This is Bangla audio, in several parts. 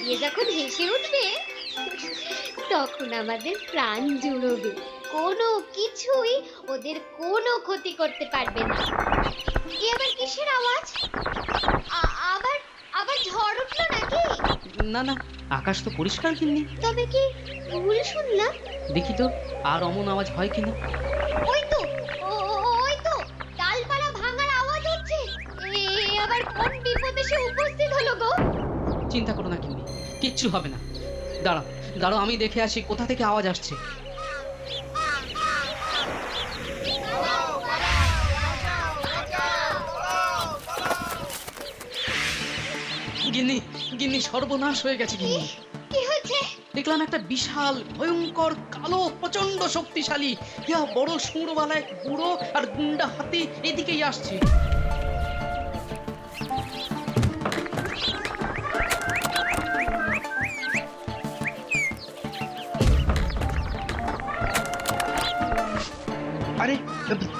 দিয়ে যখন হেসে উঠবে তখন আমাদের প্রাণ জুড়বে, কোনো কিছুই ওদের কোনো ক্ষতি করতে পারবে না। এ আবার কিসের আওয়াজ? আবার আবার ঝড় উঠলো নাকি? না না, আকাশ তো পরিষ্কার গিন্নি। তবে কি ভুল শুনলাম? দেখি তো আর অমন আওয়াজ হয় কিনা। ওই তো, ওই তো ডালপালা ভাঙার আওয়াজ হচ্ছে। আবার কোন বিপদ এসে উপস্থিত হলো গো? চিন্তা করো না গিন্নি, কিচ্ছু হবে না। দাঁড়াও দাঁড়াও, আমি দেখে আসি কোথা থেকে আওয়াজ আসছে। গিন্নি গিন্নি, সর্বনাশ হয়ে গেছে গিন্নি। কি হয়েছে? দেখলাম একটা বিশাল ভয়ঙ্কর কালো প্রচন্ড শক্তিশালী ইয়া বড় সুরওয়ালা এক বুড়ো আর গুন্ডা হাতি এদিকেই আসছে। আরে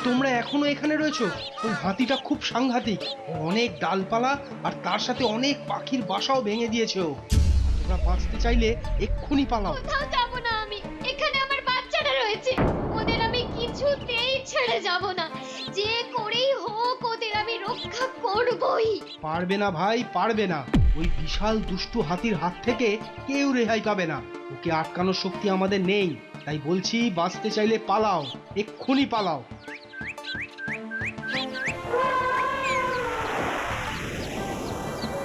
তোমরা এখনো এখানে রয়েছো? ওই হাতিটা খুব সাংঘাতিক, অনেক ডালপালা আর তার সাথে অনেক পাখির বাসাও ভেঙে দিয়েছে ও। তোমরা বাঁচতে চাইলে এক্ষুনি পালাও। কোথাও যাব না আমি, এখানে আমার বাচ্চাটা রয়েছে, ওদের আমি কিছুতেই ছেড়ে যাব না। যে করেই হোক ওদের আমি রক্ষা করবই। পারবে না ভাই, পারবে না। ওই বিশাল দুষ্টু হাতির হাত থেকে কেউ রেহাই পাবে না। ওকে আটকানোর শক্তি আমাদের নেই, তাই বলছি বাঁচতে চাইলে পালাও, এক্ষুনি পালাও।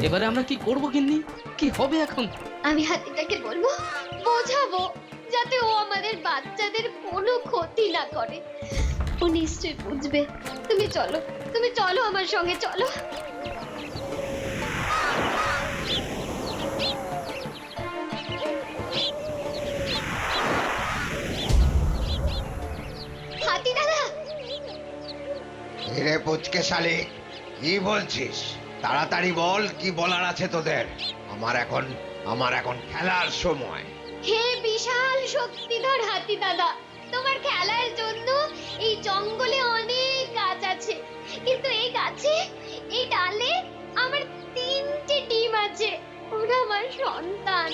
এবারে আমরা কি করব গিন্নি? কি হবে এখন? আমি হাতিটাকে বলবো, বোঝাবো, যাতে ও আমাদের বাচ্চাদের কোনো ক্ষতি না করে। ও নিশ্চয়ই বুঝবে। তুমি চলো, তুমি চলো আমার সঙ্গে, চলো। হাতি দাদা! রে পুচকে শালি, কি বলছিস? তাড়াতাড়ি বল, কি বলার আছে তোদের? আমার এখন খেলার সময়। হে বিশাল শক্তিধর হাতি দাদা, তোমার খেলার জন্য এই জঙ্গলে অনেক গাছ আছে, কিন্তু এই গাছে, এই ডালে আমার 3টে ডিম আছে। ওরা আমার সন্তান,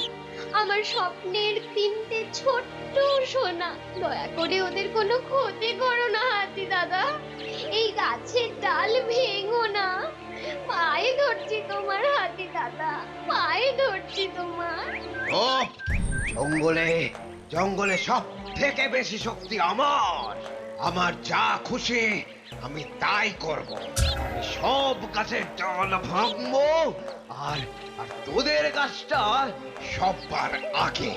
আমার স্বপ্নের 3টে ছোট্ট সোনা। দয়া করে ওদের কোনো ক্ষতি করো না হাতি দাদা, এই গাছের ডাল ভেঙো না। পায়ে ধরছি তোমার হাতি দাদা, পায়ে ধরছি তোমার। ও জঙ্গলে জঙ্গলে সব থেকে বেশি শক্তি আমার যা খুশি আমি তাই করব। আমি সব গাছের ডাল ভাঙবো আর আর তোদের গাছটা সবার আগে।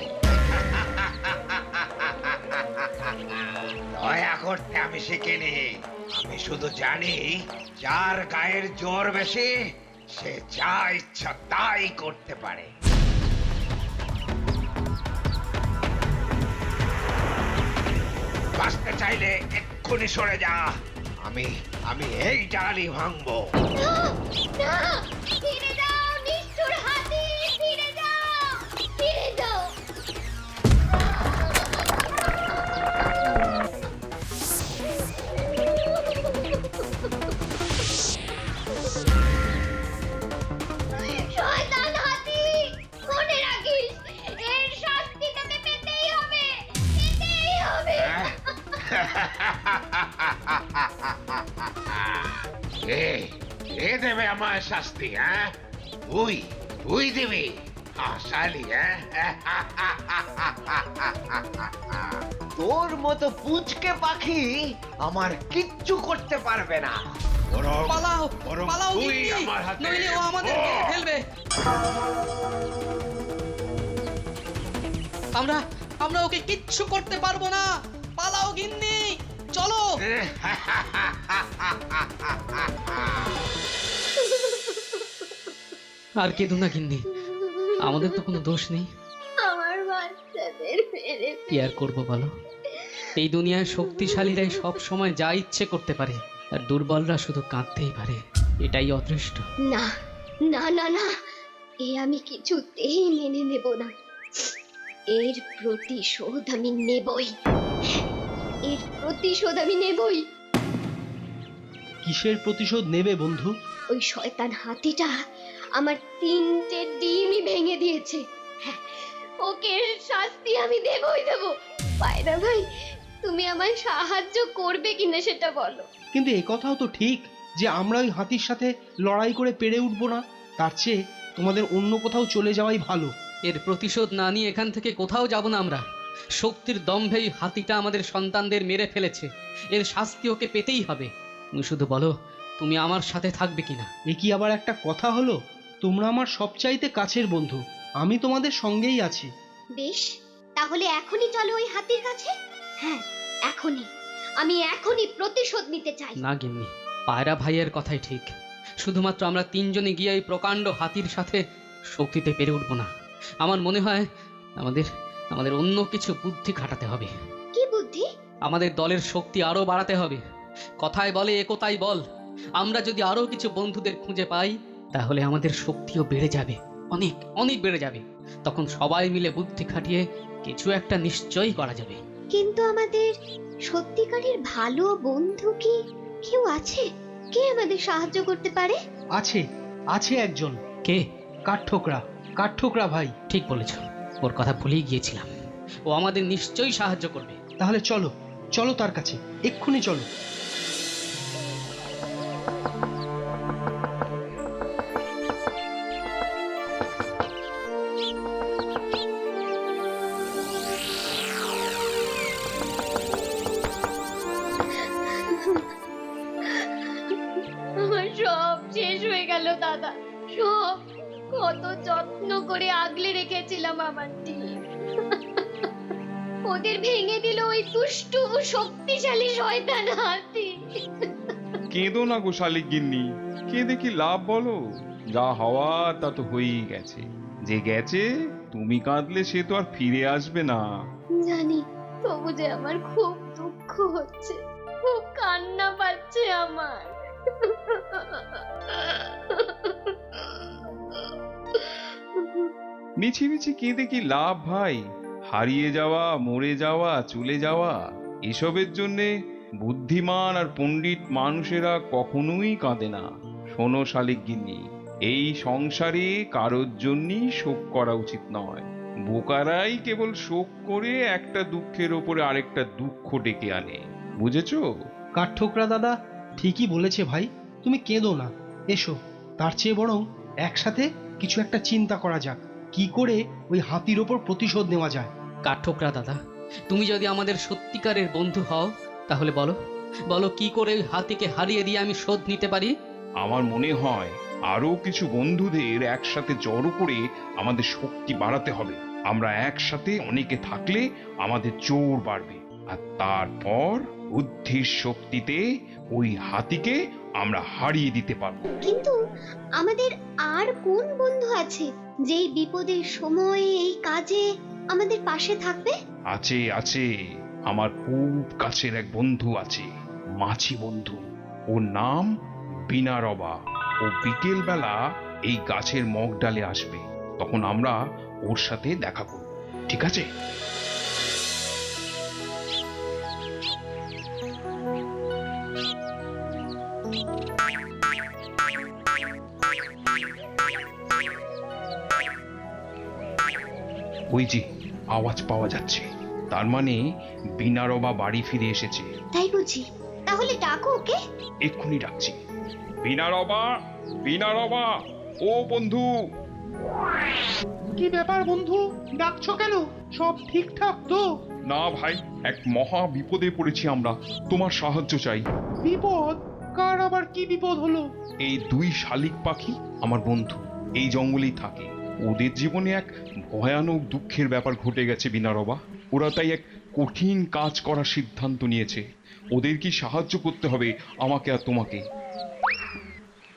দয়া করতে আমি শিখিনি, আমি শুধু জানি যার গায়ের জোর বেশি সে যা ইচ্ছা তাই করতে পারে। বাঁচতে চাইলে এক্ষুনি সরে যা, আমি এই ডালই ভাঙবো। না, না, ফিরে যাও নিষ্ঠুর হাতি, ফিরে যাও, ফিরে যাও। শয়তান হাতি, মনে রাখিস, এর শাস্তি তোকে পেতেই হবে, পেতেই হবে। কে দেবে আমার শাস্তি? হ্যাঁ, তুই দিবি শালি? তোর মতো পুচকে পাখি আমার কিচ্ছু করতে পারবে না। পালাও পালাও তুই গিন্নি, আমার হাতে নইলে ও আমাদের মেরে ফেলবে। আমরা ওকে কিচ্ছু করতে পারবো না। পালাও গিন্নি, চলো। আর কেঁদো না গিন্নি, আমাদের তো কোনো দোষ নেই। আমার বাচ্চাদের ফেরে কি আর করবো বলো? এই দুনিয়ায় শক্তিশালীরাই সব সময় যা ইচ্ছে করতে পারে, আর দুর্বলরা শুধু কাঁদতেই পারে। এটাই অদৃষ্ট। না, না, না, না, এ আমি কিছুতেই মেনে নেব না। এর প্রতিশোধ আমি নেবই, এর প্রতিশোধ আমি নেবই। কিসের প্রতিশোধ নেবে বন্ধু? ওই শয়তান হাতিটা আমার 3টে ডিমই ভেঙে দিয়েছে। ওকে শাস্তি আমি দেবই দেব। পায়রা ভাই, তুমি আমায় সাহায্য করবে কিনা সেটা বলো। কিন্তু এ কথাও তো ঠিক যে আমরা ওই হাতির সাথে লড়াই করে পেরে উঠবো না, তার চেয়ে তোমাদের অন্য কোথাও চলে যাওয়াই ভালো। এর প্রতিশোধ না নিয়ে এখান থেকে কোথাও যাব না আমরা। শক্তির দম্ভেই হাতিটা আমাদের সন্তানদের মেরে ফেলেছে, এর শাস্তি ওকে পেতেই হবে। তুমি শুধু বলো তুমি আমার সাথে থাকবে কিনা। এ কি আবার একটা কথা হলো? তোমরা আমার সবচাইতে কাছের বন্ধু, আমি তোমাদের সঙ্গেই আছি। বেশ, তাহলে এখনই চলো ওই হাতির কাছে। হ্যাঁ, এখনই। আমি এখনই প্রতিশোধ নিতে চাই। না গিন্নি, পায়রা ভাইয়ের কথাই ঠিক। শুধুমাত্র আমরা তিনজনে গিয়ে এই প্রকাণ্ড হাতির সাথে শক্তিতে পেরে উঠবো না। আমার মনে হয় আমাদের আমাদের অন্য কিছু বুদ্ধি খাটাতে হবে। কি বুদ্ধি? আমাদের দলের শক্তি আরো বাড়াতে হবে। কথায় বলে একতাই বল। আমরা যদি আরো কিছু বন্ধুদের খুঁজে পাই তাহলে আমাদের শক্তিও বেড়ে যাবে, অনেক অনেক বেড়ে যাবে। তখন সবাই মিলে বুদ্ধি খাটিয়ে কিছু একটা নিশ্চয়ই করা যাবে। কিন্তু আমাদের সত্যিকারের ভালো বন্ধু কি কেউ আছে? কে আমাদের সাহায্য করতে পারে? আছে, আছে একজন। কে? কাঠঠোকরা ভাই। ঠিক বলেছ, ওর কথা ভুলেই গিয়েছিলাম। ও আমাদের নিশ্চয়ই সাহায্য করবে। তাহলে চলো চলো তার কাছে, এক্ষুনি চলো। আমার সব শেষ হয়ে গেল দাদা, সব। কত যত্ন করে আগলে রেখেছিলাম আমার টিম। ওদের ভেঙে দিল ওই দুষ্ট ও শক্তিশালী শয়তান হাতি। কেঁদো না গো শালিক গিন্নি, কেঁদে কি লাভ বলো? যা হওয়া তা তো হয়েই গেছে। যে গেছে, তুমি কাঁদলে সে তো আর ফিরে আসবে না। জানি, তবু যে আমার খুব দুঃখ হচ্ছে, খুব কান্না পাচ্ছে আমার। মিছি মিছি কেঁদে কি লাভ ভাই? হারিয়ে যাওয়া, মরে যাওয়া, চলে যাওয়া, এসবের জন্যে বুদ্ধিমান আর পণ্ডিত মানুষেরা কখনোই কাঁদে না। শোনো শালিক গিন্নি, এই সংসারে কারোর জন্যই শোক করা উচিত নয়। বোকারাই কেবল শোক করে একটা দুঃখের ওপরে আরেকটা দুঃখ ডেকে আনে, বুঝেছো? কাঠঠোকরা দাদা ঠিকই বলেছে ভাই, তুমি কেঁদো না। এসো, তার চেয়ে বরং একসাথে কিছু একটা চিন্তা করা যাক, কি করে ওই হাতির ওপর প্রতিশোধ নেওয়া যায়। কাঠঠোকরা দাদা, তুমি যদি আমাদের সত্যিকারের বন্ধু হও তাহলে বলো বলো কি করে ওই হাতিকে হারিয়ে দিয়ে আমি শোধ নিতে পারি। আমার মনে হয় আরো কিছু বন্ধুদের একসাথে জড়ো করে আমাদের শক্তি বাড়াতে হবে। আমরা একসাথে অনেকে থাকলে আমাদের জোর বাড়বে, আর তারপর বুদ্ধির শক্তিতে ওই হাতিকে আমরা হারিয়ে দিতে পারবো। কিন্তু আমাদের আর কোন বন্ধু আছে যেই বিপদের সময় এই কাজে আমাদের পাশে থাকবে? আছে আছে, আমার খুব কাছের এক বন্ধু আছে, মাছি বন্ধু। ওর নাম বিনারবা। ও বিকেল বেলা এই গাছের মগ ডালে আসবে, তখন আমরা ওর সাথে দেখা করব, ঠিক আছে? ওই যে আওয়াজ পাওয়া যাচ্ছে, তার মানে বিনারবা বাড়ি ফিরে এসেছে। তাই বুঝি? তাহলে ডাকো ওকে। এক্ষুনি ডাকছি। বিনারবা, বিনারবা, ও বন্ধু। কি ব্যাপার বন্ধু, ডাকছো কেন? সব ঠিকঠাক তো? না ভাই, এক মহা বিপদে পড়েছি আমরা, তোমার সাহায্য চাই। বিপদ? কার আবার কি বিপদ হলো? এই দুই শালিক পাখি আমার বন্ধু, এই জঙ্গলেই থাকে। ওদের জীবনে এক ভয়ানক দুঃখের ব্যাপার ঘটে গেছে বিনারবা। ওরা তাই এক কঠিন কাজ করার সিদ্ধান্ত নিয়েছে। ওদের কি সাহায্য করতে হবে আমাকে আর তোমাকে।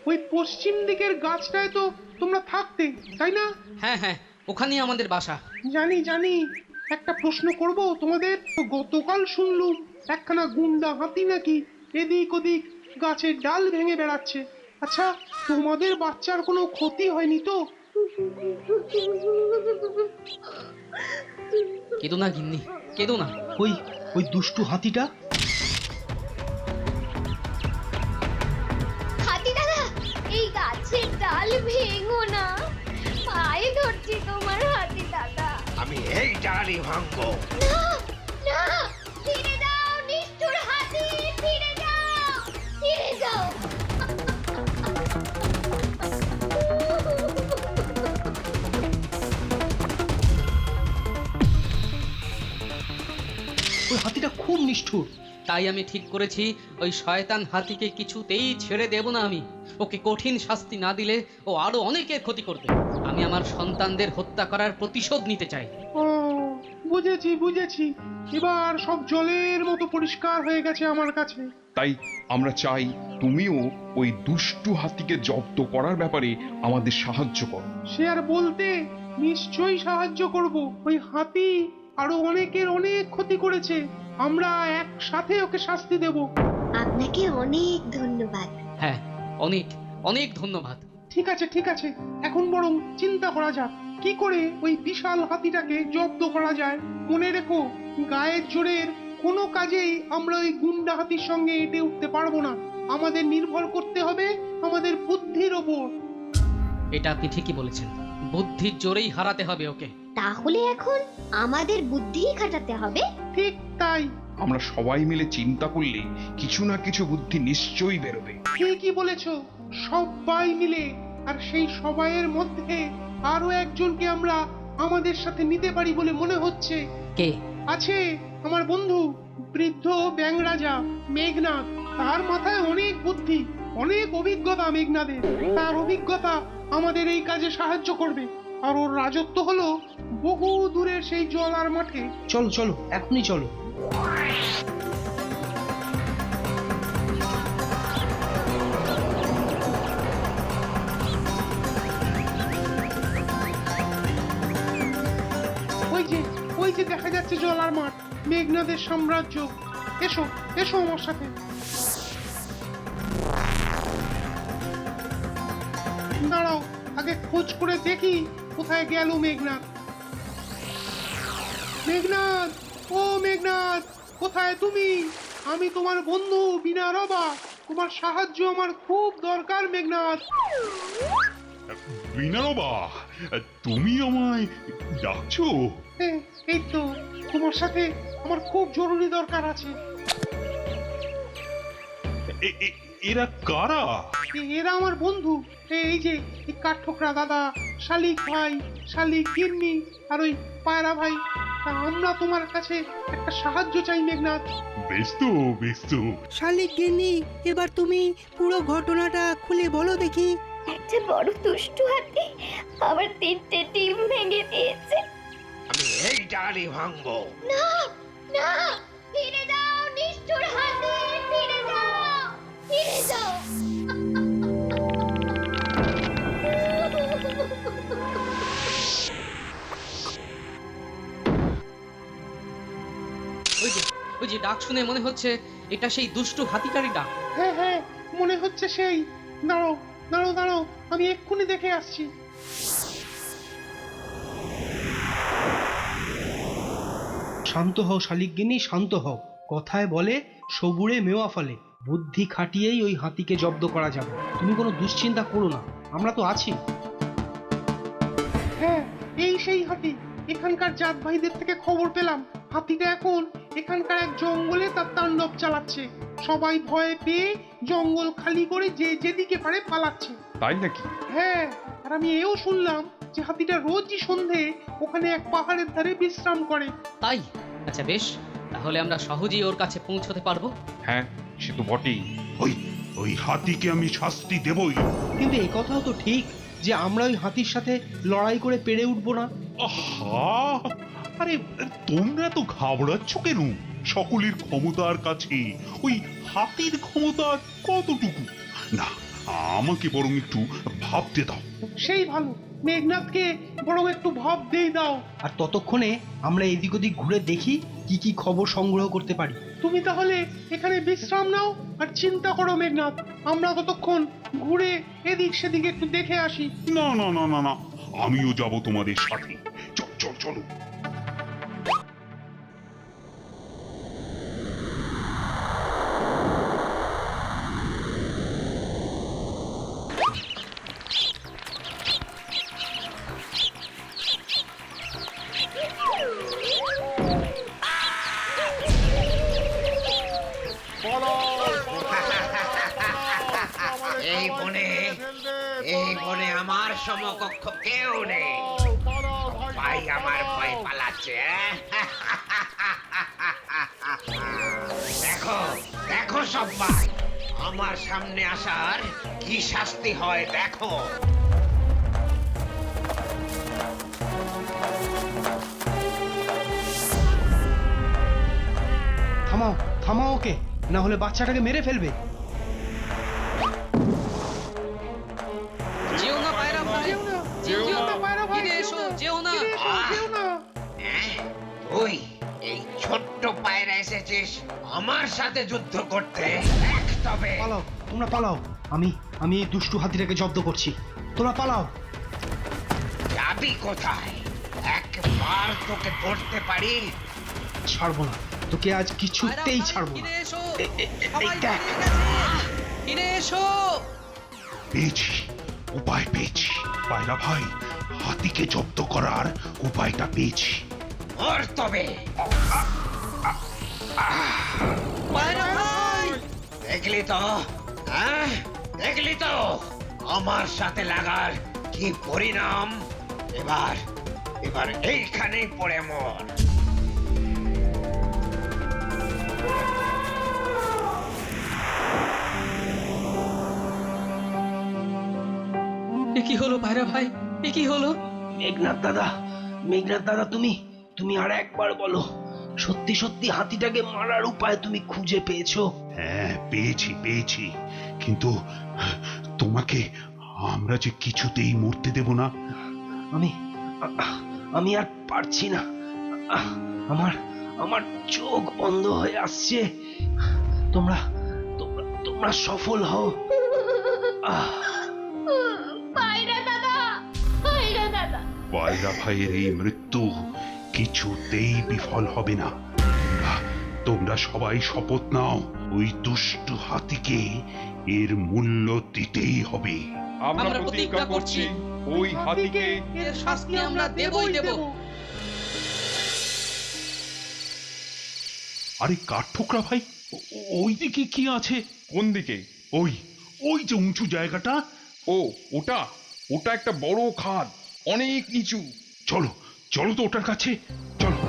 ওই পশ্চিম দিকের গাছটায় তো তোমরা থাকতে, তাই না? হ্যাঁ হ্যাঁ, ওখানেই আমাদের বাসা। জানি জানি। একটা প্রশ্ন করব তোমাদের। গতকাল শুনলুম একখানা গুন্ডা হাতি নাকি এদিক ওদিক গাছের ডাল ভেঙে বেড়াচ্ছে। আচ্ছা, তোমাদের বাচ্চার কোনো ক্ষতি হয়নি তো? কেঁদো না গিন্নি, কেঁদো না। ওই ওই দুষ্টু হাতিটা। হাতি দাদা, এই গাছের ডাল ভেঙো না, পায়ে ধরছি তোমার হাতি দাদা। এই ডালই ভাঙবো। না না, ফিরে যাও নিষ্ঠুর হাতি, ফিরে যাও, ফিরে যাও। ওই হাতিটা খুব নিষ্ঠুর। তাই আমি ঠিক করেছি ওই শয়তান হাতিকে কিছুতেই ছেড়ে দেব না আমি। ওকে কঠিন শাস্তি না দিলে ও আরো অনেকের ক্ষতি করবে। আমি আমার সন্তানদের হত্যা করার প্রতিশোধ নিতে চাই। ও বুঝেছি বুঝেছি, এবার সব জলের মতো পরিষ্কার হয়ে গেছে আমার কাছে। তাই আমরা চাই তুমিও ওই দুষ্টু হাতিকে জব্দ করার ব্যাপারে আমাদের সাহায্য করো। সে আর বলতে, নিশ্চয়ই সাহায্য করব। ওই হাতি আরো অনেকের অনেক ক্ষতি করেছে, আমরা একসাথে ওকে শাস্তি দেব। আপনাকে অনেক ধন্যবাদ। হ্যাঁ, অনেক অনেক ধন্যবাদ। ঠিক আছে ঠিক আছে, এখন বরং চিন্তা করা যাক কি করে ওই বিশাল হাতিটাকে জব্দ করা যায়। মনে রেখো, গায়ের জোরের কোনো কাজেই আমরা ওই গুন্ডা হাতির সঙ্গে এঁটে উঠতে পারবো না। আমাদের নির্ভর করতে হবে আমাদের বুদ্ধির ওপর। এটা আপনি ঠিকই বলেছেন, বুদ্ধির জোরেই হারাতে হবে ওকে। তাহলে এখন আমাদের বুদ্ধি খাটাতে হবে। ঠিক তাই, আমরা সবাই মিলে চিন্তা করলে কিছু না কিছু বুদ্ধি নিশ্চয়ই বেরোবে। ঠিকই বলেছ, সবাই মিলে। আর সেই সবাইয়ের মধ্যে আরো একজনকে আমরা আমাদের সাথে নিতে পারি বলে মনে হচ্ছে। কে? আছে আমার বন্ধু বৃদ্ধ ব্যাং রাজা মেঘনাদ। তার মাথায় অনেক বুদ্ধি, অনেক অভিজ্ঞতা মেঘনাদের। তার অভিজ্ঞতা আমাদের এই কাজে সাহায্য করবে। আর ওর রাজত্ব হলো বহু দূরের সেই জলার মাঠে। চলো চলো, এখনই চলো। ওই যে দেখা যাচ্ছে জলার মাঠ, মেঘনাদের সাম্রাজ্য। এসো এসো আমার সাথে। দাঁড়াও, আগে খোঁজ করে দেখি কোথায় গেল মেঘনাদ। মেঘনাদ, ও মেঘনাদ, কোথায় তুমি? আমি তোমার বন্ধু বিনা রবা, তোমার সাহায্য আমার খুব দরকার মেঘনাদ। বিনারবা, তুমি আমায় ডাকছো? এই তো, তোমার সাথে আমার খুব জরুরি দরকার আছে। এরা কারা? এরা আমার বন্ধু। এই যে এই কাঠঠোকরা দাদা, শালিক ভাই, শালিক গিন্নি আর ওই পায়রা ভাই। আমরা তোমার কাছে একটা সাহায্য চাই মেঘনাদ। বেশ তো। শালিক গিন্নি, এবার তুমি পুরো ঘটনাটা খুলে বলো দেখি। একটা বড় দুষ্টু হাতি আমার 3টে ডিম ভেঙে দিয়েছে। আমি এই ডালই ভাঙবো। না না, ফিরে যাও নিষ্ঠুর হাতি, ফিরে যাও, ফিরে যাও। ওই যে ডাক শুনে মনে হচ্ছে এটা সেই দুষ্টু হাতিটারই ডাক। হ্যাঁ হ্যাঁ, মনে হচ্ছে সেই। দাঁড়াও দাঁড়াও দাঁড়াও, আমি এক্ষুনি দেখে আসছি। শান্ত হও শালিকগিনি, শান্ত হও। কথায় বলে সবুরে মেওয়া ফলে। বুদ্ধি খাটিয়েই ওই হাতিকে জব্দ করা যাবে। তুমি কোনো দুশ্চিন্তা করো না, আমরা তো আছি। হ্যাঁ, এই সেই হাতি। এখানকার জাত ভাইদের থেকে খবর পেলাম হাতিটা এখন এখানকার এক জঙ্গলে তার তাণ্ডব চালাচ্ছে। সবাই ভয়ে পেয়ে জঙ্গল খালি করে যে যেদিকে পারে পালাচ্ছে। তাই নাকি? হ্যাঁ, আর আমি এও শুনলাম যে হাতিটা রোজই সন্ধে ওখানে এক পাহাড়ের ধারে বিশ্রাম করে। তাই? আচ্ছা বেশ, তাহলে আমরা সহজেই ওর কাছে পৌঁছতে পারবো। হ্যাঁ, সে তো বটেই। ওই হাতিকে আমি শাস্তি দেবই। কিন্তু এই কথাও তো ঠিক যে আমরা ওই হাতির সাথে লড়াই করে পেরে উঠবো না। আহা, আরে তোমরা তো ঘাবড়াচ্ছ কেন? সকলের ক্ষমতার কাছে ওই হাতির ক্ষমতা কতটুকু? না, আমাকে বরং একটু ভাবতে দাও। সেই ভালো, মেঘনাথকে বরং একটু ভাব দিয়ে দাও। আর ততক্ষণে আমরা এদিক ওদিক ঘুরে দেখি কি কি খবর সংগ্রহ করতে পারি। তুমি তাহলে এখানে বিশ্রাম নাও আর চিন্তা করো মেঘনাথ। আমরা ততক্ষণ ঘুরে এদিক সেদিক একটু দেখে আসি। না না না না না, আমিও যাব তোমাদের সাথে। চলো। এই বনে আমার সমকক্ষ কেউ নেই। ভাই আমার ভয় পালাচ্ছে। দেখো দেখো সবাই, আমার সামনে আসার কি শাস্তি হয় দেখো। থামাও থামাও ওকে, না হলে বাচ্চাটাকে মেরে ফেলবে। যেও না পায়রা ভাই, যেও না পায়রা ভাই, এসো, যেও না। তুই এই ছোট্ট পায়রা এসেছিস আমার সাথে যুদ্ধ করতে? দেখ তবে। পালাও, তোমরা পালাও। আমি এই দুষ্টু হাতিটাকে জব্দ করছি, তোমরা পালাও। যাবি কোথায়? একবার তোকে ধরতে পারি। ছাড়বো না তোকে, আজ কিছুতেই ছাড়বো না। ফিরে এসো, এই দেখ। ফিরে এসো। পেয়েছি, উপায় পেয়েছি। পায়রা ভাই, হাতিকে জব্দ করার উপায়টা পেয়েছি। ওর তবে। পায়রা ভাই, দেখলি তো, হ্যাঁ দেখলি তো আমার সাথে লাগার কি পরিণাম। এবার এবার এইখানেই পড়ে মর। এ কি হলো পায়রা ভাই, এ কি হলো? মেঘনাথ দাদা, তুমি আর একবার বলো, সত্যি সত্যি হাতিটাকে মারার উপায় তুমি খুঁজে পেয়েছো? হ্যাঁ পেয়েছি, কিন্তু তোমাকে আমরা যে কিছুতেই মরতে দেব না। আমি আর পারছি না। আমার চোখ বন্ধ হয়ে আসছে। তোমরা সফল হও। পায়রা দাদা, পায়রা দাদা। পায়রা ভাইয়ের এই মৃত্যু কিছুতেই বিফল হবে না। তোমরা সবাই শপথ নাও, ওই দুষ্টু হাতিকে এর মূল্য দিতেই হবে। আমরা প্রতিজ্ঞা করছি ওই হাতিকে এর শাস্তি আমরা দেবই দেব। আরে কাঠঠোকরা ভাই, ওই দিকে কি আছে? কোন দিকে? ওই যে উঁচু জায়গাটা। ও ওটা ওটা একটা বড় খাদ, অনেক নিচু। চলো তো ওটার কাছে, চলো।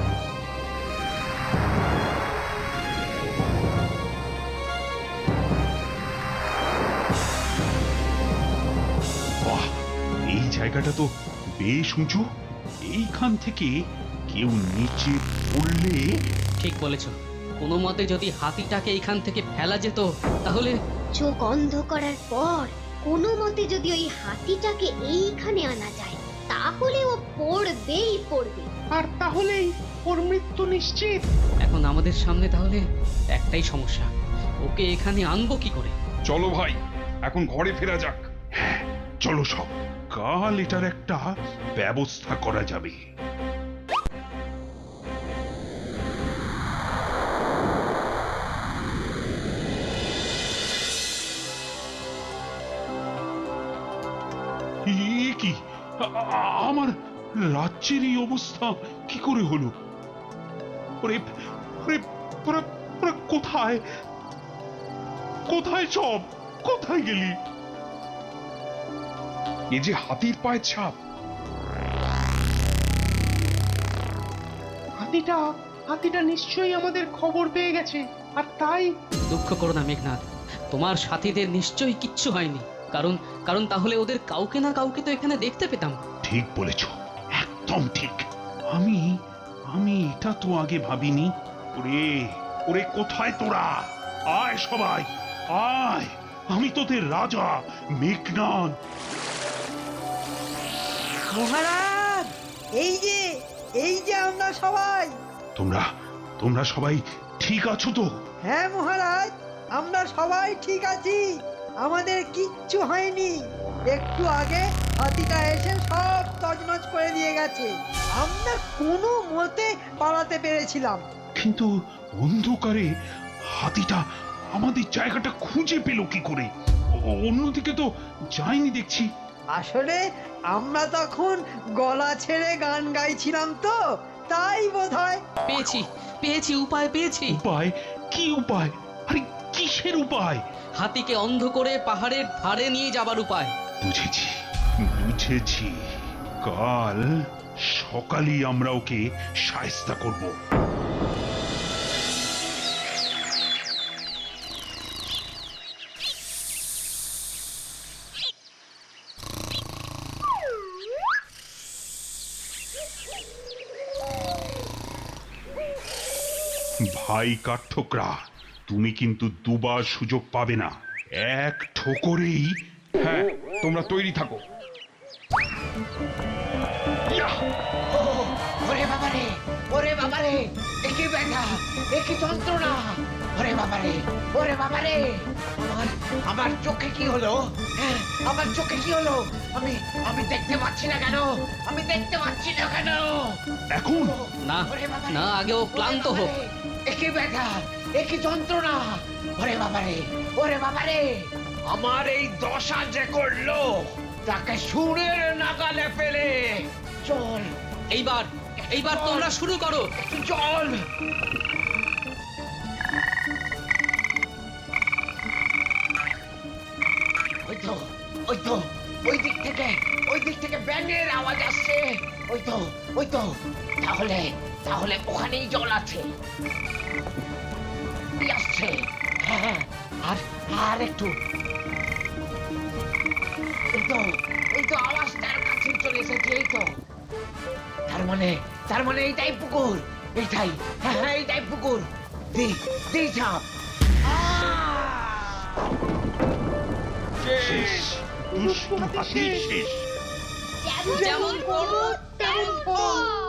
বাহ, এই জায়গাটা তো বেশ উঁচু। এইখান থেকে কেউ নিচে পড়লে। ঠিক বলেছ, কোনো মতে যদি হাতিটাকে এখান থেকে ফেলা যেত তাহলে। চোখ অন্ধ করার পর কোনো মতে যদি ওই হাতিটাকে এইখানে আনা যায় তাহলে ও পড়বে। আর তাহলেই ওর মৃত্যু নিশ্চিত। এখন আমাদের সামনে তাহলে একটাই সমস্যা, ওকে এখানে আনবো কি করে? চলো ভাই, এখন ঘরে ফেরা যাক। হ্যাঁ চলো সব, কাল এটার একটা ব্যবস্থা করা যাবে। কি আমার রাজ্যের এই অবস্থা কি করে হলো? ওরে ওরে, ওরা ওরা কোথায় সব? কোথায় গেলি? এ যে হাতির পায়ের ছাপ। হাতিটা নিশ্চয়ই আমাদের খবর পেয়ে গেছে, আর তাই। দুঃখ করো না মেঘনাথ, তোমার সাথীদের নিশ্চয়ই কিচ্ছু হয়নি। কারণ তাহলে ওদের কাউকে না কাউকে তো এখানে দেখতে পেতাম। ঠিক বলেছ, একদম ঠিক। আমি এটা তো আগে ভাবিনি। ওরে কোথায় তোরা? আয় সবাই আয়, আমি তোদের রাজা মেঘনাদ। মহারাজ, এই যে আমরা সবাই। তোমরা সবাই ঠিক আছো তো? হ্যাঁ মহারাজ, আমরা সবাই ঠিক আছি, আমাদের কিচ্ছু হয়নি। একটু আগে হাতিটা এসে সব তছনছ করে দিয়ে গেছে, আমরা কোনো মতে পালাতে পেরেছিলাম। কিন্তু অন্ধকারে হাতিটা আমাদের জায়গাটা খুঁজে পেল কি করে? অন্যদিকে তো যায়নি দেখছি। আসলে আমরা তখন গলা ছেড়ে গান গাইছিলাম তো, তাই বোধহয়। পেয়েছি উপায় পেয়েছি। উপায়? কি উপায়? আরে কিসের উপায়? হাতিকে অন্ধ করে পাহাড়ের ধারে নিয়ে যাবার উপায়। বুঝেছি বুঝেছি, কাল সকালেই আমরা ওকে শায়েস্তা করব। ভাই কাঠঠোকরা, তুমি কিন্তু দুবার সুযোগ পাবে না, এক ঠোকরেই। হ্যাঁ, তোমরা তৈরি থাকো। ওরে বাবারে, ওরে বাবারে, একে ব্যথা, একে যন্ত্রণা। ওরে বাবারে, ওরে বাবারে, আমার আমার চোখে কি হলো? হ্যাঁ, আমার চোখে কি হলো? আমি দেখতে পাচ্ছি না কেন? আমি দেখতে পাচ্ছি না কেন? এখন না ওরে বাবারে, না, আগে ও ক্লান্ত হোক। একে ব্যথা, একে যন্ত্রণা। ওরে বাবারে, ওরে বাবারে, আমার এই দশা যে করলো তাকে সুরের নাগালে পেলে। চল, এইবার এইবার তোমরা শুরু করো। চল। ওই তো, ওই তো, ওই দিক থেকে ব্যাঙের আওয়াজ আসছে। ওই তো, ওই তো, তাহলে তাহলে ওখানেই জল আছে। এই আসছে। হ্যাঁ, আর আর একটু। এই তো আওয়াজটার কাছে চলে এসেছে। এই তো, তার মানে এইটাই পুকুর। এইটাই, হ্যাঁ হ্যাঁ, এইটাই পুকুর। দি ঝাঁপ। শেষ, দুষ্টু হাতি শেষ। যেমন করবো তেমন ফল।